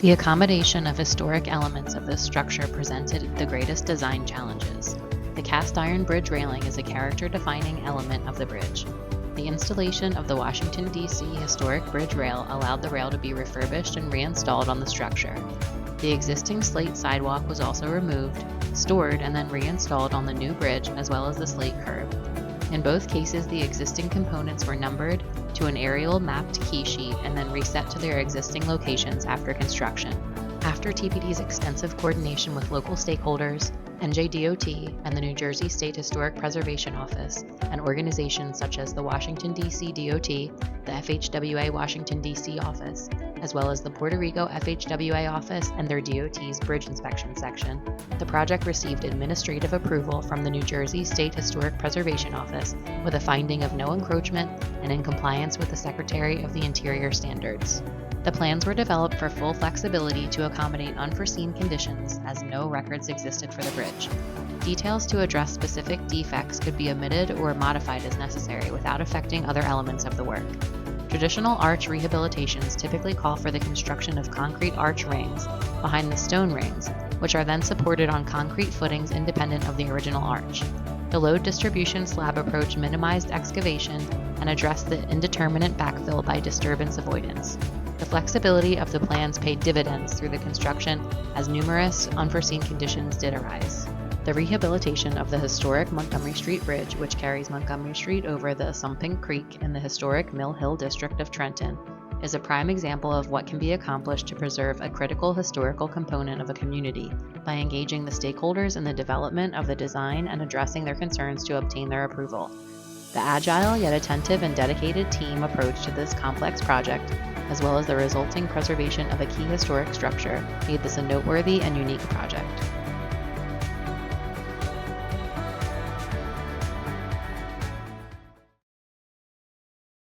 The accommodation of historic elements of this structure presented the greatest design challenges. The cast iron bridge railing is a character-defining element of the bridge. The installation of the Washington, D.C. historic bridge rail allowed the rail to be refurbished and reinstalled on the structure. The existing slate sidewalk was also removed, stored, and then reinstalled on the new bridge as well as the slate curb. In both cases, the existing components were numbered to an aerial mapped key sheet and then reset to their existing locations after construction. After TPD's extensive coordination with local stakeholders, NJDOT, and the New Jersey State Historic Preservation Office, and organizations such as the Washington, D.C. DOT, the FHWA Washington, D.C. office, as well as the Puerto Rico FHWA office and their DOT's Bridge Inspection Section, the project received administrative approval from the New Jersey State Historic Preservation Office with a finding of no encroachment and in compliance with the Secretary of the Interior standards. The plans were developed for full flexibility to accommodate unforeseen conditions, as no records existed for the bridge. Details to address specific defects could be omitted or modified as necessary without affecting other elements of the work. Traditional arch rehabilitations typically call for the construction of concrete arch rings behind the stone rings, which are then supported on concrete footings independent of the original arch. The load distribution slab approach minimized excavation and addressed the indeterminate backfill by disturbance avoidance. The flexibility of the plans paid dividends through the construction as numerous unforeseen conditions did arise. The rehabilitation of the historic Montgomery Street Bridge, which carries Montgomery Street over the Assunpink Creek in the historic Mill Hill district of Trenton, is a prime example of what can be accomplished to preserve a critical historical component of a community by engaging the stakeholders in the development of the design and addressing their concerns to obtain their approval. The agile yet attentive and dedicated team approach to this complex project, as well as the resulting preservation of a key historic structure, made this a noteworthy and unique project.